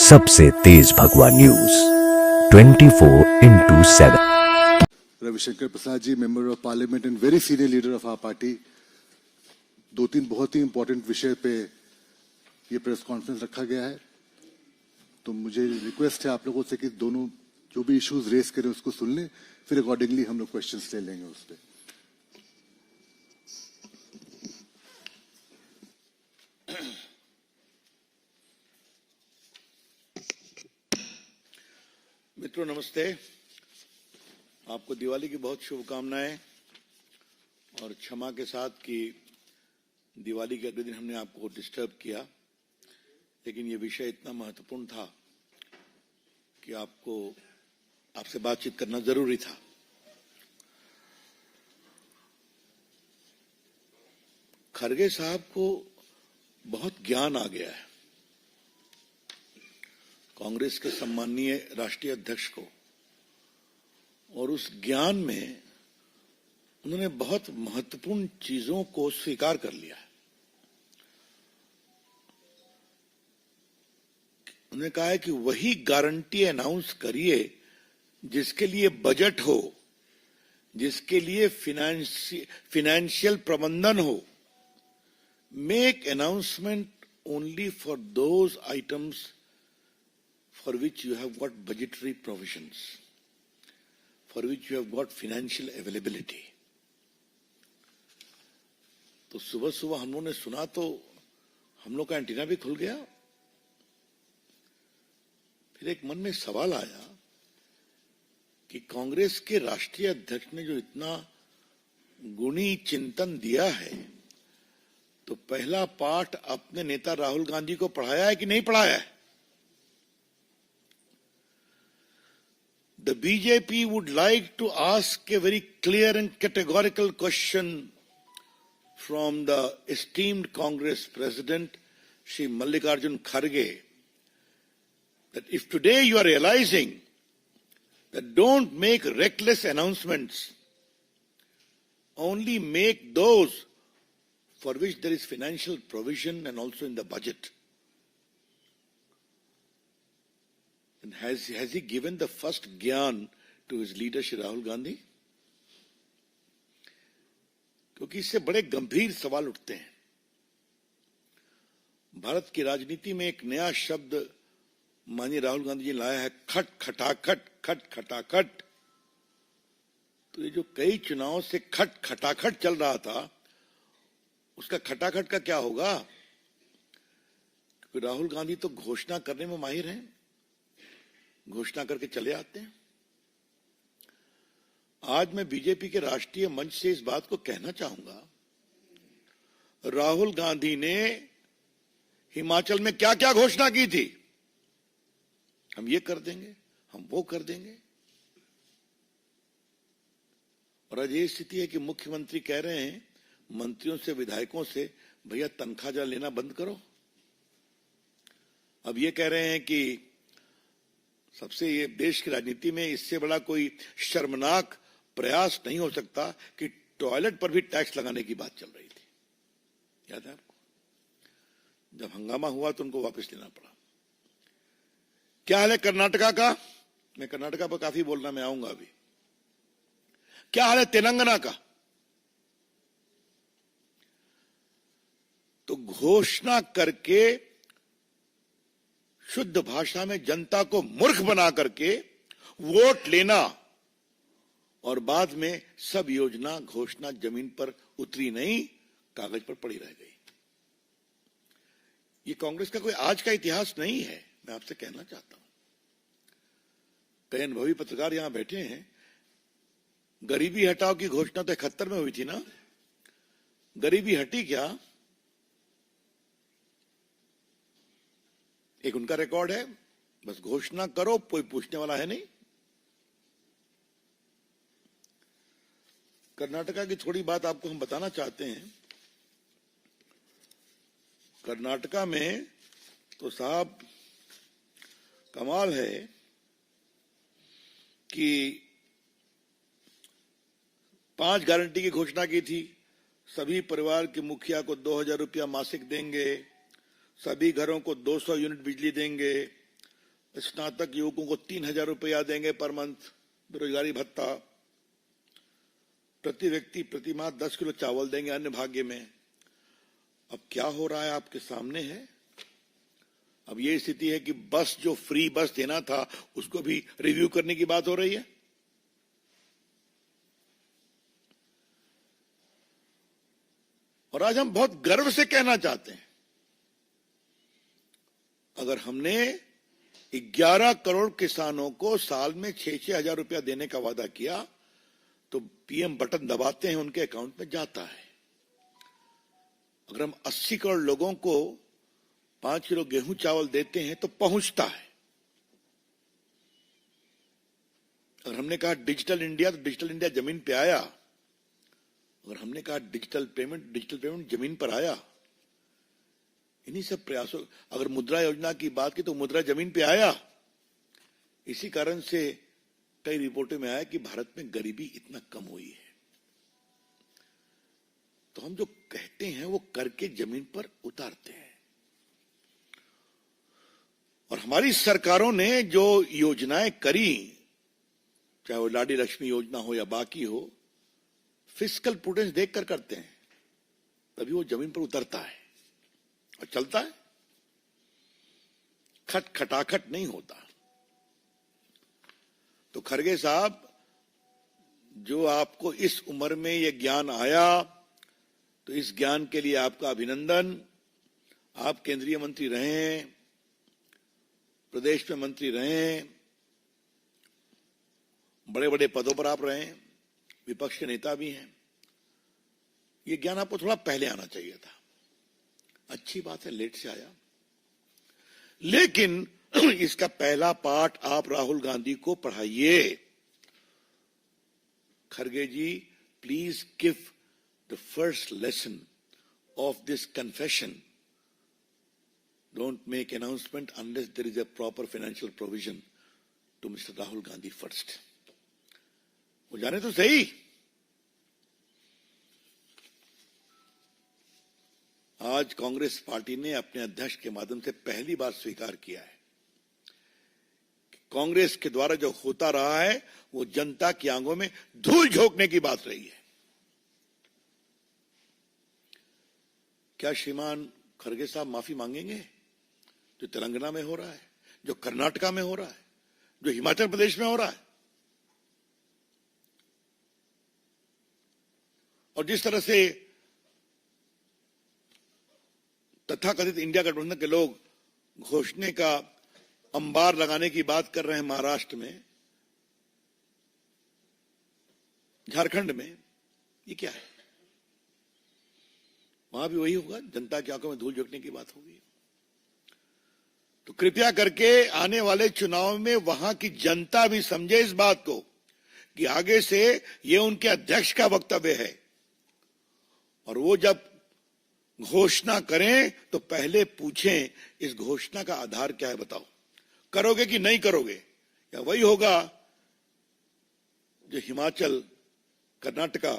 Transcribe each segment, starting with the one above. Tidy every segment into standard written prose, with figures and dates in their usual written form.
सबसे तेज Bhagwa news 24x7। Ravishankar Prasad ji, member of parliament and very senior leader of our party, दो तीन बहुत ही इंपॉर्टेंट विषय पे ये प्रेस कॉन्फ्रेंस रखा गया है। तो मुझे रिक्वेस्ट है आप लोगों से कि दोनों जो भी इश्यूज रेस करें उसको सुन लें, फिर अकॉर्डिंगली हम लोग क्वेश्चंस ले लेंगे उस पर। मित्रों नमस्ते, आपको दिवाली की बहुत शुभकामनाएं और क्षमा के साथ कि दिवाली के अगले दिन हमने आपको डिस्टर्ब किया, लेकिन ये विषय इतना महत्वपूर्ण था कि आपसे बातचीत करना जरूरी था। खरगे साहब को बहुत ज्ञान आ गया है, कांग्रेस के सम्माननीय राष्ट्रीय अध्यक्ष को, और उस ज्ञान में उन्होंने बहुत महत्वपूर्ण चीजों को स्वीकार कर लिया है। उन्होंने कहा है कि वही गारंटी अनाउंस करिए जिसके लिए बजट हो, जिसके लिए फिनेंशियल प्रबंधन हो। Make announcement only for those items for which you have got budgetary provisions, for which you have got financial availability. तो सुबह सुबह हम लोगों ने सुना तो हम लोग का एंटीना भी खुल गया। फिर एक मन में सवाल आया कि कांग्रेस के राष्ट्रीय अध्यक्ष ने जो इतना गुणी चिंतन दिया है, तो पहला पाठ अपने नेता राहुल गांधी को पढ़ाया है कि नहीं पढ़ाया है? The BJP would like to ask a very clear and categorical question from the esteemed Congress President, Shri Mallikarjun Kharge, that if today you are realizing that don't make reckless announcements, only make those for which there is financial provision and also in the budget. And has he given the first gyan to his leader Shri Rahul Gandhi? क्योंकि इससे बड़े गंभीर सवाल उठते हैं। भारत की राजनीति में एक नया शब्द माननीय राहुल गांधी जी लाया है, खट खटाखट, खट खटाखट। तो ये जो कई चुनावों से खट खटाखट चल रहा था, उसका खटाखट का क्या होगा? क्योंकि राहुल गांधी तो घोषणा करने में माहिर हैं, घोषणा करके चले आते हैं। आज मैं बीजेपी के राष्ट्रीय मंच से इस बात को कहना चाहूंगा, राहुल गांधी ने हिमाचल में क्या क्या घोषणा की थी, हम ये कर देंगे, हम वो कर देंगे, और आज ये स्थिति है कि मुख्यमंत्री कह रहे हैं मंत्रियों से, विधायकों से, भैया तनख्वाह जरा लेना बंद करो। अब ये कह रहे हैं कि सबसे, ये देश की राजनीति में इससे बड़ा कोई शर्मनाक प्रयास नहीं हो सकता कि टॉयलेट पर भी टैक्स लगाने की बात चल रही थी। याद है आपको? जब हंगामा हुआ तो उनको वापस लेना पड़ा। क्या हाल है कर्नाटका का? मैं कर्नाटका पर काफी बोलना, मैं आऊंगा अभी। क्या हाल है तेलंगाना का? तो घोषणा करके शुद्ध भाषा में जनता को मूर्ख बना करके वोट लेना, और बाद में सब योजना, घोषणा जमीन पर उतरी नहीं, कागज पर पड़ी रह गई। ये कांग्रेस का कोई आज का इतिहास नहीं है, मैं आपसे कहना चाहता हूं। कई अनुभवी पत्रकार यहां बैठे हैं। गरीबी हटाओ की घोषणा तो 71 में हुई थी ना? गरीबी हटी क्या? एक उनका रिकॉर्ड है, बस घोषणा करो, कोई पूछने वाला है नहीं। कर्नाटका की थोड़ी बात आपको हम बताना चाहते हैं। कर्नाटका में तो साहब कमाल है कि 5 गारंटी की घोषणा की थी। सभी परिवार के मुखिया को 2000 रुपया मासिक देंगे, सभी घरों को 200 यूनिट बिजली देंगे, स्नातक युवकों को 3,000 रुपया देंगे पर मंथ बेरोजगारी भत्ता, प्रति व्यक्ति प्रति माह 10 किलो चावल देंगे अन्य भाग्य में। अब क्या हो रहा है आपके सामने है। अब ये स्थिति है कि बस जो फ्री बस देना था उसको भी रिव्यू करने की बात हो रही है। और आज हम बहुत गर्व से कहना चाहते हैं, अगर हमने 11 करोड़ किसानों को साल में 6-6 हजार रुपया देने का वादा किया तो पीएम बटन दबाते हैं उनके अकाउंट में जाता है। अगर हम 80 करोड़ लोगों को 5 किलो गेहूं चावल देते हैं तो पहुंचता है। अगर हमने कहा डिजिटल इंडिया तो डिजिटल इंडिया जमीन पे आया। अगर हमने कहा डिजिटल पेमेंट जमीन पर आया। इन्हीं सब प्रयासों, अगर मुद्रा योजना की बात की तो मुद्रा जमीन पे आया। इसी कारण से कई रिपोर्टों में आया कि भारत में गरीबी इतना कम हुई है। तो हम जो कहते हैं वो करके जमीन पर उतारते हैं। और हमारी सरकारों ने जो योजनाएं करी, चाहे वो लाडी लक्ष्मी योजना हो या बाकी हो, फिस्कल प्रूडेंस देखकर करते हैं, तभी वो जमीन पर उतरता है और चलता है। खटाखट नहीं होता। तो खरगे साहब, जो आपको इस उम्र में ये ज्ञान आया, तो इस ज्ञान के लिए आपका अभिनंदन। आप केंद्रीय मंत्री रहे हैं, प्रदेश में मंत्री रहे हैं, बड़े बड़े पदों पर आप रहे हैं, विपक्ष के नेता भी हैं। ये ज्ञान आपको थोड़ा पहले आना चाहिए था। अच्छी बात है, लेट से आया, लेकिन इसका पहला पाठ आप राहुल गांधी को पढ़ाइए। Kharge ji, please give the first lesson of this confession. Don't make announcement unless there is a proper financial provision to Mr. Rahul Gandhi first. वो जाने तो सही। आज कांग्रेस पार्टी ने अपने अध्यक्ष के माध्यम से पहली बार स्वीकार किया है कि कांग्रेस के द्वारा जो होता रहा है वो जनता की आंखों में धूल झोंकने की बात रही है। क्या श्रीमान खरगे साहब माफी मांगेंगे जो तेलंगाना में हो रहा है, जो कर्नाटका में हो रहा है, जो हिमाचल प्रदेश में हो रहा है? और जिस तरह से तथाकथित इंडिया गठबंधन के लोग घोषणे का अंबार लगाने की बात कर रहे हैं महाराष्ट्र में, झारखंड में, ये क्या है? वहां भी वही होगा, जनता की आंखों में धूल झोंकने की बात होगी। तो कृपया करके आने वाले चुनाव में वहां की जनता भी समझे इस बात को कि आगे से ये उनके अध्यक्ष का वक्तव्य है, और वो जब घोषणा करें तो पहले पूछें इस घोषणा का आधार क्या है, बताओ, करोगे कि नहीं करोगे? या वही होगा जो हिमाचल, कर्नाटका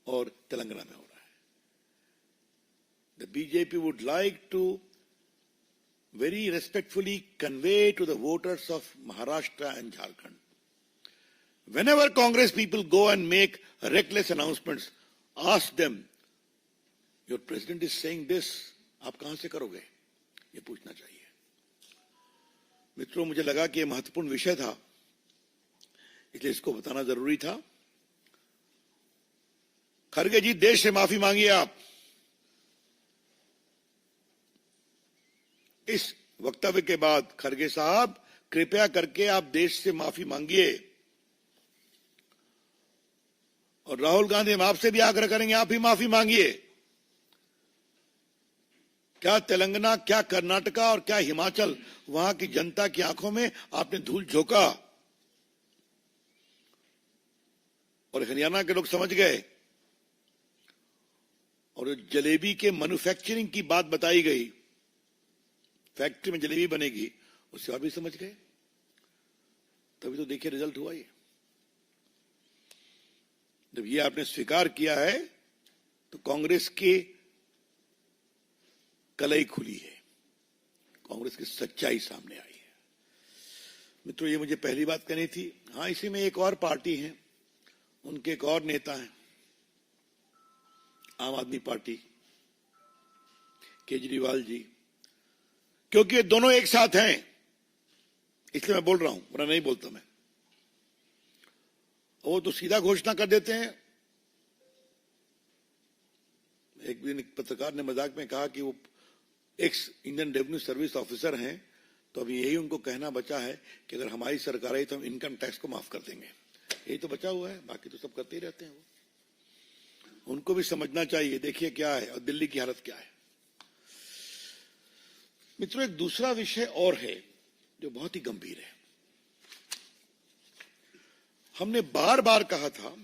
और तेलंगाना में हो रहा है। The BJP would like to very respectfully convey to the voters of Maharashtra and Jharkhand, whenever Congress people go and make reckless announcements, ask them, your president is saying this, आप कहां से करोगे? ये पूछना चाहिए। मित्रों, मुझे लगा कि यह महत्वपूर्ण विषय था, इसलिए इसको बताना जरूरी था। खरगे जी, देश से माफी मांगिए आप। इस वक्तव्य के बाद खरगे साहब, कृपया करके आप देश से माफी मांगिए। और राहुल गांधी, हम आपसे भी आग्रह करेंगे, आप भी माफी मांगिए। क्या तेलंगाना, क्या कर्नाटका और क्या हिमाचल, वहां की जनता की आंखों में आपने धूल झोंका? और हरियाणा के लोग समझ गए। और जलेबी के मैन्युफैक्चरिंग की बात बताई गई, फैक्ट्री में जलेबी बनेगी, उससे और भी समझ गए। तभी तो देखिए रिजल्ट हुआ ये। जब ये आपने स्वीकार किया है तो कांग्रेस की कलई खुली है, कांग्रेस की सच्चाई सामने आई है। मित्रों, ये मुझे पहली बात कहनी थी। हाँ, इसी में एक और पार्टी है, उनके एक और नेता हैं, आम आदमी पार्टी, केजरीवाल जी। क्योंकि ये दोनों एक साथ हैं, इसलिए मैं बोल रहा हूं, वरना नहीं बोलता मैं। वो तो सीधा घोषणा कर देते हैं। एक दिन एक पत्रकार ने मजाक में कहा कि वो x Indian revenue service officer हैं, तो अभी यही उनको कहना बचा है कि अगर हमारी सरकार आई तो हम इनकम टैक्स को माफ कर देंगे। यही तो बचा हुआ है, बाकी तो सब करते ही रहते हैं। वो उनको भी समझना चाहिए, देखिए क्या है और दिल्ली की हालत क्या है। मित्रों, एक दूसरा विषय और है जो बहुत ही गंभीर है। हमने बार बार कहा था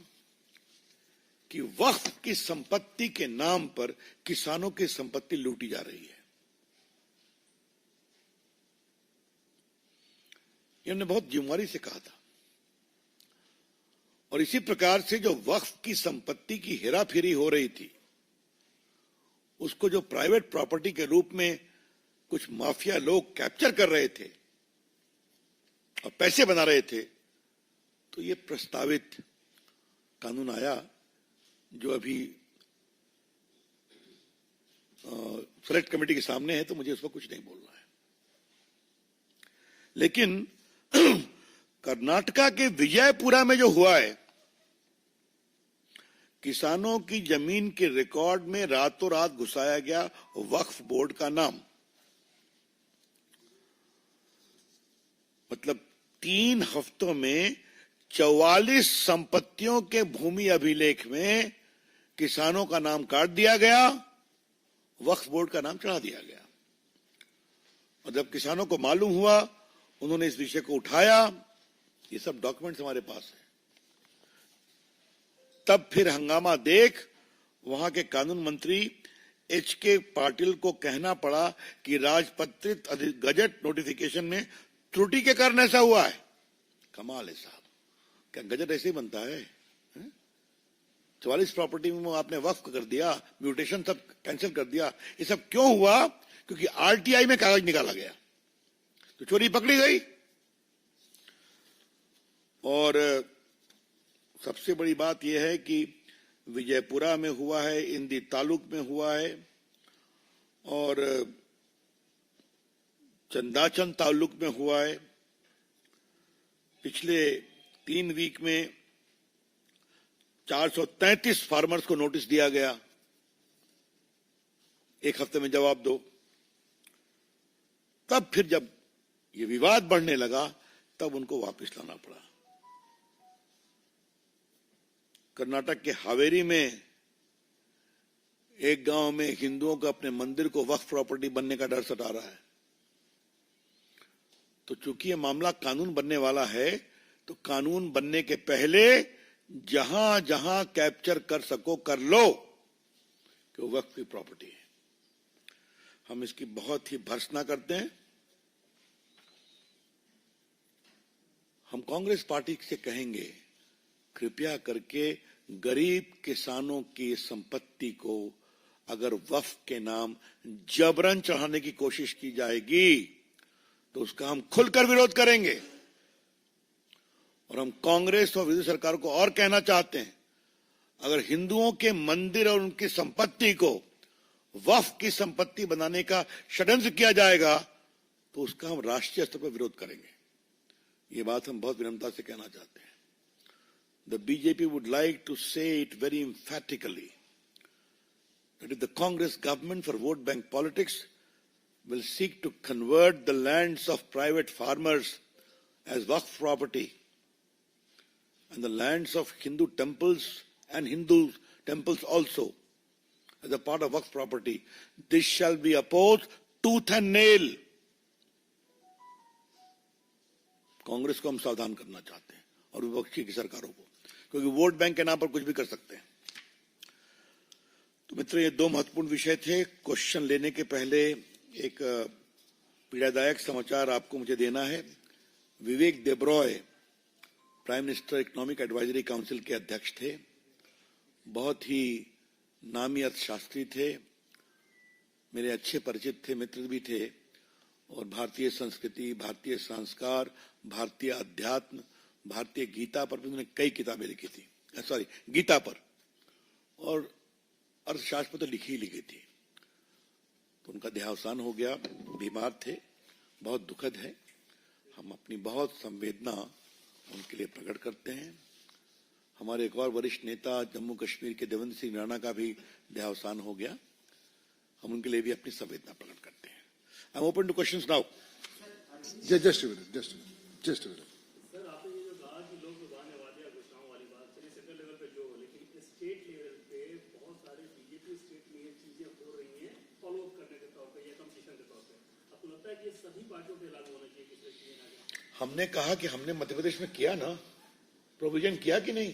कि वक्फ की संपत्ति के नाम पर किसानों की संपत्ति लूटी जा रही है। ये हमने बहुत जिम्मेदारी से कहा था। और इसी प्रकार से जो वक्फ की संपत्ति की हेराफेरी हो रही थी, उसको जो प्राइवेट प्रॉपर्टी के रूप में कुछ माफिया लोग कैप्चर कर रहे थे और पैसे बना रहे थे, तो ये प्रस्तावित कानून आया जो अभी सेलेक्ट कमेटी के सामने है, तो मुझे उस पर कुछ नहीं बोलना है। लेकिन कर्नाटका के विजयपुरा में जो हुआ है, किसानों की जमीन के रिकॉर्ड में रातों रात घुसाया गया वक्फ बोर्ड का नाम। मतलब 3 हफ्तों में 44 संपत्तियों के भूमि अभिलेख में किसानों का नाम काट दिया गया, वक्फ बोर्ड का नाम चढ़ा दिया गया। और जब किसानों को मालूम हुआ, उन्होंने इस विषय को उठाया। ये सब डॉक्यूमेंट्स हमारे पास है। तब फिर हंगामा देख वहां के कानून मंत्री एच.के. पाटिल को कहना पड़ा कि राजपत्रित गजट नोटिफिकेशन में त्रुटि के कारण ऐसा हुआ है। कमाल है साहब, क्या गजट ऐसे ही बनता है? 44 प्रॉपर्टी में आपने वक्फ कर दिया, म्यूटेशन सब कैंसिल कर दिया। ये सब क्यों हुआ? क्योंकि आरटीआई में कागज निकाला गया, तो चोरी पकड़ी गई। और सबसे बड़ी बात यह है कि विजयपुरा में हुआ है, इंदी तालुक में हुआ है, और चंदाचन तालुक में हुआ है। पिछले 3 वीक में 433 फार्मर्स को नोटिस दिया गया, 1 हफ्ते में जवाब दो। तब फिर जब ये विवाद बढ़ने लगा, तब उनको वापस लाना पड़ा। कर्नाटक के हावेरी में एक गांव में हिंदुओं का अपने मंदिर को वक्फ प्रॉपर्टी बनने का डर सता रहा है। तो चूंकि ये मामला कानून बनने वाला है, तो कानून बनने के पहले जहां जहां कैप्चर कर सको कर लो कि वो वक्फ की प्रॉपर्टी है। हम इसकी बहुत ही भर्त्सना करते हैं। हम कांग्रेस पार्टी से कहेंगे, कृपया करके गरीब किसानों की संपत्ति को अगर वक्फ के नाम जबरन चढ़ाने की कोशिश की जाएगी, तो उसका हम खुलकर विरोध करेंगे। और हम कांग्रेस और विरोधी सरकार को और कहना चाहते हैं, अगर हिंदुओं के मंदिर और उनकी संपत्ति को वक्फ की संपत्ति बनाने का षड्यंत्र किया जाएगा, तो उसका हम राष्ट्रीय स्तर पर विरोध करेंगे। ये बात हम बहुत विनम्रता से कहना चाहते हैं। The BJP would like to say it very emphatically that if the Congress government for vote bank politics will seek to convert the lands of private farmers as Waqf property and the lands of Hindu temples and Hindu temples also as a part of Waqf property, this shall be opposed tooth and nail. Congress को हम सावधान करना चाहते हैं और विपक्षी की सरकारों को, क्योंकि वोट बैंक के नाम पर कुछ भी कर सकते हैं। तो मित्रों, ये 2 महत्वपूर्ण विषय थे। क्वेश्चन लेने के पहले एक पीड़ादायक समाचार आपको मुझे देना है। Vivek Debroy prime minister economic advisory council के अध्यक्ष थे, बहुत ही नामी अर्थशास्त्री थे, मेरे अच्छे परिचित थे, मित्र भी थे। और भारतीय संस्कृति, भारतीय संस्कार, भारतीय अध्यात्म, भारतीय गीता पर भी उन्होंने कई किताबें लिखी थी, सॉरी गीता पर, और अर्थशास्त्र पर तो लिखी ही लिखी थी। तो उनका देहावसान हो गया, बीमार थे, बहुत दुखद है। हम अपनी बहुत संवेदना उनके लिए प्रकट करते हैं। हमारे एक और वरिष्ठ नेता जम्मू कश्मीर के देवेंद्र सिंह राणा का भी देहावसान हो गया, हम उनके लिए भी अपनी संवेदना प्रकट करते हैं। I am open two questions now. Just a minute. Sir, आपने ये जो कहा कि लोग लुभाने वाले या घोषणाओं वाली बात, चलिए सेंट्रल लेवल पे जो हो, लेकिन स्टेट लेवल पे बहुत सारे बीजेपी स्टेट में ये चीजें हो रही हैं फॉलो अप करने के तौर पे या कंपटीशन के तौर पे। आपको लगता है कि ये सभी पार्टियों पे लागू होना चाहिए किसी चीज ना? हमने कहा कि हमने मध्य प्रदेश में किया ना, प्रोविजन किया कि नहीं,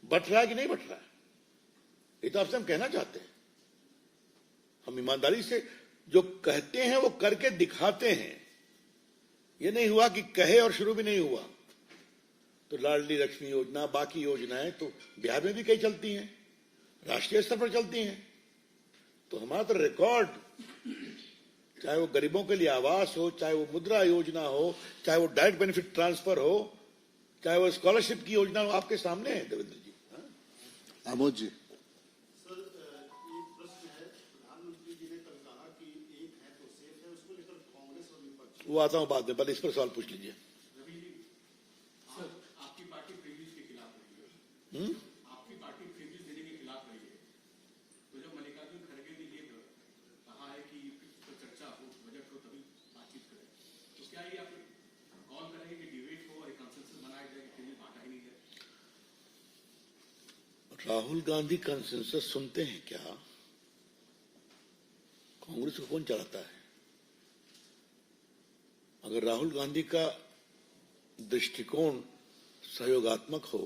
बट रहा है कि नहीं बट रहा है, ये तो आपसे हम कहना चाहते हैं। हम ईमानदारी से जो कहते हैं वो करके दिखाते हैं। ये नहीं हुआ कि कहे और शुरू भी नहीं हुआ। तो लाडली लक्ष्मी योजना, बाकी योजनाएं तो बिहार में भी कई चलती हैं, राष्ट्रीय स्तर पर चलती हैं। तो हमारा तो रिकॉर्ड, चाहे वो गरीबों के लिए आवास हो, चाहे वो मुद्रा योजना हो, चाहे वो डायरेक्ट बेनिफिट ट्रांसफर हो, चाहे वो स्कॉलरशिप की योजना हो, आपके सामने है देवेंद्र जी। आमोद जी, सर, ये प्रश्न है, प्रधानमंत्री जी ने कल कहा कि एक है तो सेफ है, उसको लेकर कांग्रेस और विपक्ष। वो आता हूं बाद में, पहले इस पर सवाल पूछ लीजिए। रवि जी, सर, आपकी पार्टी फ्रीबीज के खिलाफ रही है। आपकी पार्टी फ्रीबीज देने के खिलाफ रही है। तो जब मल्लिकार्जुन खड़गे ने ये कहा है कि इस पर चर्चा हो, बजट को तभी बातचीत करें, तो क्या ये आप कॉल करेंगे कि डिबेट हो और एक कंसेंसस बनाया जाए कि फ्रीबीज बांटा ही नहीं जाए? राहुल गांधी कंसेंसस सुनते हैं क्या? कांग्रेस को कौन चलाता है? अगर राहुल गांधी का दृष्टिकोण सहयोगात्मक हो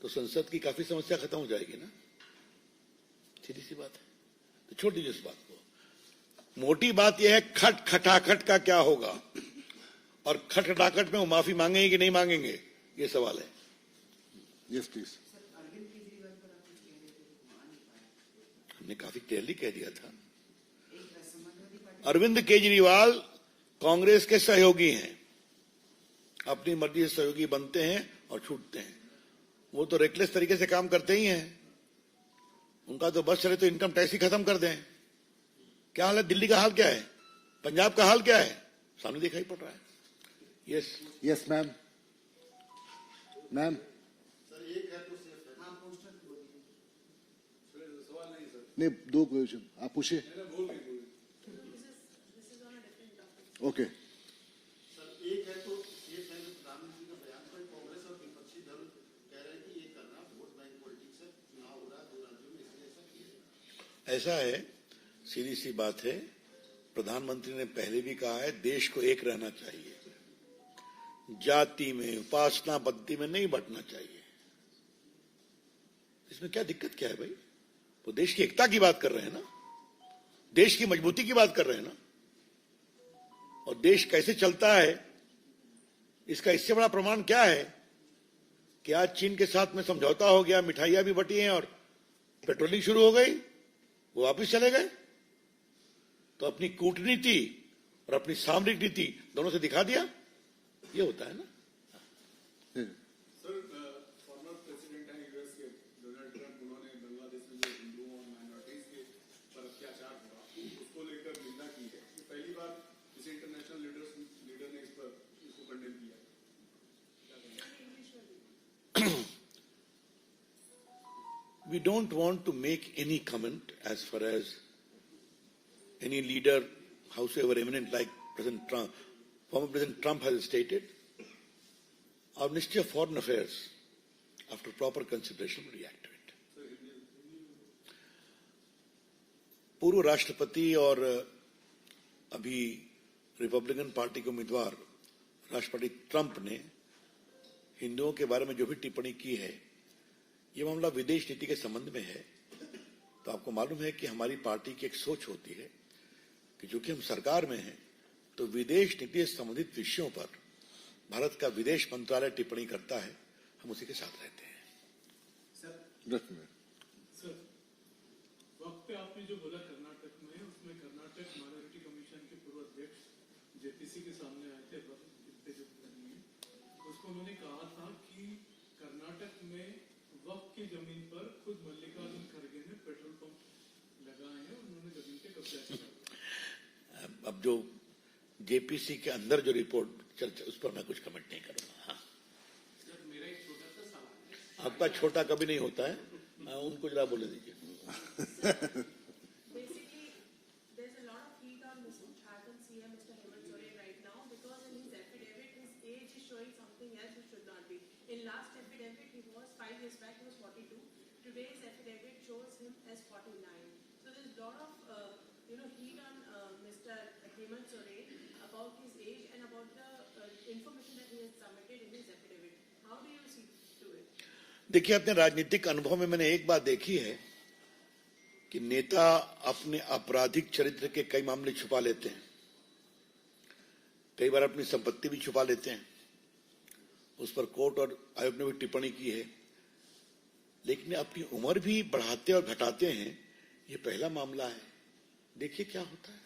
तो संसद की काफी समस्या खत्म हो जाएगी ना। सीधी सी बात है, तो छोड़ दीजिए इस बात को। मोटी बात यह है खट खटाखट का क्या होगा, और खट खटाखट में वो माफी मांगेंगे कि नहीं मांगेंगे, ये सवाल है। Yes please. हमने काफी क्लियरली कह दिया था, अरविंद केजरीवाल कांग्रेस के सहयोगी हैं, अपनी मर्जी से सहयोगी बनते हैं और छूटते हैं। वो तो रेकलेस तरीके से काम करते ही हैं। उनका तो बस चले तो इनकम टैक्स ही खत्म कर दें। क्या हाल है दिल्ली का, हाल क्या है, पंजाब का हाल क्या है, सामने दिखाई पड़ रहा है। Yes ma'am. नहीं, दो क्वेश्चन आप पूछिए। ओके। सर, एक है तो सेफ है जो प्रधानमंत्री का बयान पर कांग्रेस और विपक्षी दल कह रहे हैं कि ये करना वोट बैंक पॉलिटिक्स है, चुनाव हो रहा है 2 राज्यों में, इसलिए ऐसा किया। ऐसा है, सीधी सी बात है, प्रधानमंत्री ने पहले भी कहा है देश को एक रहना चाहिए, जाति में, उपासना पद्धति में नहीं बंटना चाहिए। इसमें क्या दिक्कत क्या है भाई? वो देश की एकता की बात कर रहे हैं ना, देश की मजबूती की बात कर रहे हैं ना। और देश कैसे चलता है इसका इससे बड़ा प्रमाण क्या है कि आज चीन के साथ में समझौता हो गया, मिठाइयां भी बटी हैं और पेट्रोलिंग शुरू हो गई, वो वापिस चले गए। तो अपनी कूटनीति और अपनी सामरिक नीति दोनों से दिखा दिया, ये होता है ना। सर, फॉर्मर प्रेसिडेंट है यूएस के डोनाल्ड ट्रंप, उन्होंने बांग्लादेश में जो हिंदुओं और माइनॉरिटीज के पर अत्याचार हुआ उसको लेकर निंदा की है। ये पहली बार किसी इंटरनेशनल लीडर ने इसको कंडेम किया। We don't want to make any comment as far as any leader, howsoever eminent, like President Trump, former President Trump has stated. Our Ministry of Foreign Affairs, after proper consideration, will react to it. पूर्व राष्ट्रपति और अभी Republican party के उम्मीदवार राष्ट्रपति Trump ने हिंदुओं के बारे में जो भी टिप्पणी की है, ये मामला विदेश नीति के संबंध में है। तो आपको मालूम है कि हमारी पार्टी की एक सोच होती है कि चूंकि हम सरकार में हैं तो विदेश नीति से संबंधित विषयों पर भारत का विदेश मंत्रालय टिप्पणी करता है, हम उसी के साथ रहते हैं। सर, वक्त पे आपने जो बोला कर्नाटक में, उसमें कर्नाटक माइनॉरिटी कमीशन के पूर्व अध्यक्ष जेपीसी के सामने आए थे वक्त जो करनी है, उसको उन्होंने कहा था कि कर्नाटक में वक्त की जमीन पर खुद मल्लिकार्जुन खड़गे ने पेट्रोल पंप लगाए हैं, उन्होंने जमीन पे कब्जा किया। अब जो जेपीसी के अंदर जो रिपोर्ट चर्चा, उस पर मैं कुछ कमेंट नहीं करूंगा। हाँ, सर मेरा एक छोटा सा सवाल है। आपका छोटा कभी नहीं होता है, उनको जरा बोले दीजिए। Basically, there's a lot of heat on Mr. Jharkhand CM, Mr. Hemant Soren right now because in his affidavit, his age is showing something else which should not be. In last affidavit, he was 5 years back, he was 42. Today's affidavit shows him as 49. So there's a lot of heat on Mr. Hemant Soren about his age and about the information that he has submitted in his affidavit. How do you see to it? देखिए, अपने राजनीतिक अनुभव में मैंने एक बात देखी है कि नेता अपने आपराधिक चरित्र के कई मामले छुपा लेते हैं, कई बार अपनी संपत्ति भी छुपा लेते हैं, उस पर कोर्ट और आयोग ने भी टिप्पणी की है, लेकिन अपनी उम्र भी बढ़ाते और घटाते हैं। ये पहला मामला है, देखिए क्या होता है।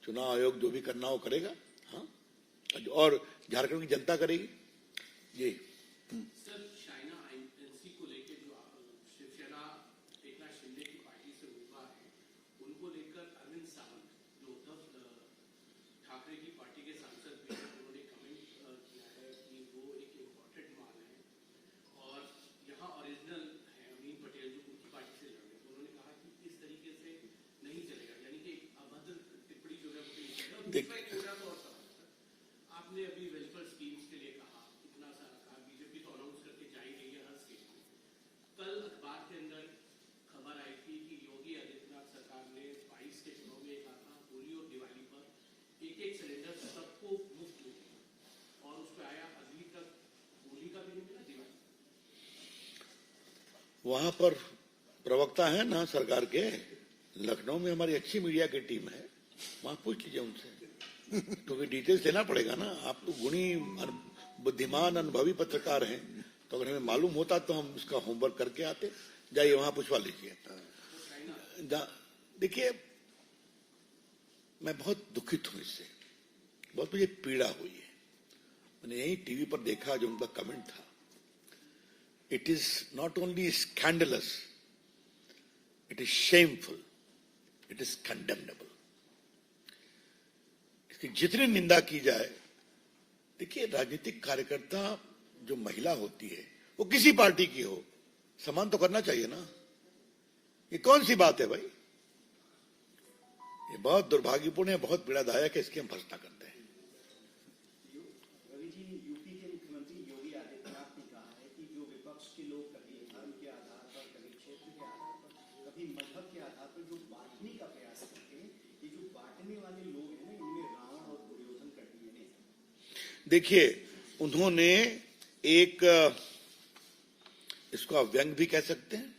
चुनाव आयोग जो भी करना हो करेगा, हाँ, और झारखंड की जनता करेगी। ये सर चाइना आईएनसी को लेकर जो शिवसेना एकनाथ शिंदे की पार्टी से उम्मीदवार है, उनको लेकर अरविंद सावंत जो उद्धव ठाकरे की पार्टी के सांसद भी हैं, उन्होंने कमेंट किया है कि वो एक इम्पोर्टेड माल है और यहाँ ओरिजिनल है अमीन पटेल जो उनकी पार्टी से लड़ रहे हैं। उन्होंने कहा कि इस तरीके से नहीं चलेगा, यानी कि अभद्र टिप्पणी जो है आपने अभी वेलफेयर स्कीम्स के लिए कहा, इतना सारा कहा, बीजेपी तो अनाउंस करके जा ही रही है हर स्टेट में। कल अखबार के अंदर खबर आई थी कि योगी आदित्यनाथ सरकार ने 22 के चुनाव में कहा था होली और दिवाली पर एक सिलेंडर सबको मुफ्त मिले और उस पर आया अभी तक होली का भी नहीं मिला, दिवाली। वहां पर प्रवक्ता है ना सरकार के, लखनऊ में हमारी अच्छी मीडिया की टीम है, वहां पूछ लीजिए उनसे, क्योंकि डिटेल्स देना पड़ेगा ना। आप तो गुणी बुद्धिमान अनुभवी पत्रकार हैं, तो अगर हमें मालूम होता तो हम उसका होमवर्क करके आते। जाइए वहां पूछवा लीजिए। देखिए, मैं बहुत दुखित हूं इससे, बहुत मुझे पीड़ा हुई है। मैंने यही टीवी पर देखा जो उनका कमेंट था। It is not only scandalous, it is shameful, it is condemnable. इसकी जितनी निंदा की जाए, देखिए राजनीतिक कार्यकर्ता जो महिला होती है, वो किसी पार्टी की हो, सम्मान तो करना चाहिए ना। ये कौन सी बात है भाई? ये बहुत दुर्भाग्यपूर्ण है, बहुत पीड़ादायक है, इसकी हम भर्त्सना करते हैं। रवि जी, यूपी के मुख्यमंत्री योगी आदित्यनाथ ने कहा है कि जो विपक्ष के लोग कभी धर्म के आधार पर, कभी क्षेत्र के आधार पर, कभी मजहब के आधार पर जो बांटने का प्रयास करते हैं, ये जो बांटने वाले लोग हैं ना, इनमें रावण और दुर्योधन कर दिए हैं। देखिए, उन्होंने एक, इसको आप व्यंग भी कह सकते हैं,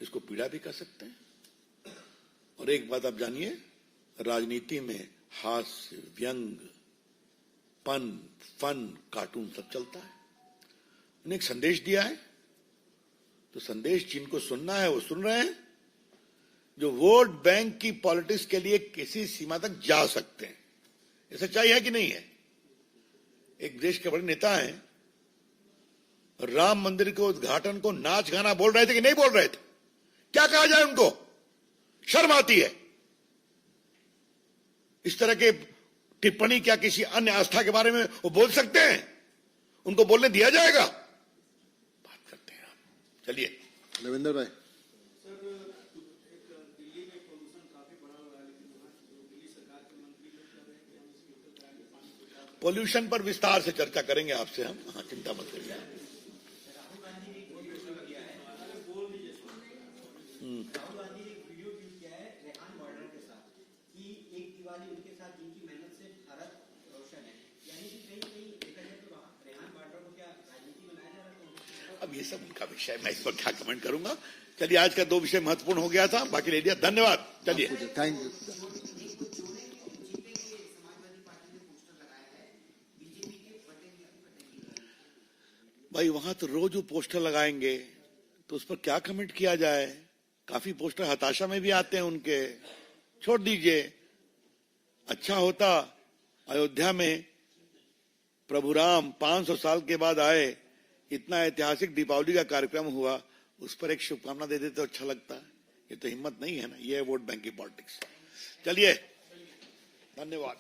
इसको पीड़ा भी कह सकते हैं। और एक बात आप जानिए, राजनीति में हास्य, व्यंग, फन, कार्टून सब चलता है। उन्हें एक संदेश दिया है, तो संदेश जिनको सुनना है वो सुन रहे हैं। जो वोट बैंक की पॉलिटिक्स के लिए किसी सीमा तक जा सकते हैं, ये सच्चाई है कि नहीं है? एक देश के बड़े नेता हैं, राम मंदिर के उद्घाटन को नाच गाना बोल रहे थे कि नहीं बोल रहे थे? क्या कहा जाए उनको? शर्म आती है। इस तरह के टिप्पणी क्या किसी अन्य आस्था के बारे में वो बोल सकते हैं? उनको बोलने दिया जाएगा? बात करते हैं आप, चलिए। रविंदर भाई, सर एक दिल्ली में पोल्यूशन काफी बढ़ा हुआ है, लेकिन वहाँ जो दिल्ली सरकार के मंत्री लोग कह रहे हैं कि हम इसके उत्तर कराएंगे, पानी को साफ। पॉल्यूशन पर विस्तार से चर्चा करेंगे आपसे हम, हाँ, चिंता मत करिए। राहुल गांधी ने एक वीडियो ट्वीट किया है, राहुल गांधी ने एक वीडियो ट्वीट किया है रेहान बॉर्डर के साथ कि एक दिवाली उनके साथ जिनकी मेहनत से भारत रोशन है। यानी कि कहीं कहीं देखा जाए तो रेहान बॉर्डर को क्या राजनीति बनाया जा रहा है? अब ये सब उनका विषय, मैं इस पर क्या कमेंट करूंगा। चलिए, आज का 2 विषय महत्वपूर्ण हो गया था, बाकी ले लिया। धन्यवाद। चलिए, थैंक यू। भाई वहां तो रोज वो पोस्टर लगाएंगे, तो उस पर क्या कमेंट किया जाए? काफी पोस्टर हताशा में भी आते हैं उनके, छोड़ दीजिए। अच्छा होता अयोध्या में प्रभु राम 500 साल के बाद आए, इतना ऐतिहासिक दीपावली का कार्यक्रम हुआ, उस पर एक शुभकामना दे देते तो अच्छा लगता है। ये तो हिम्मत नहीं है ना, ये है वोट बैंक की पॉलिटिक्स। चलिए, धन्यवाद।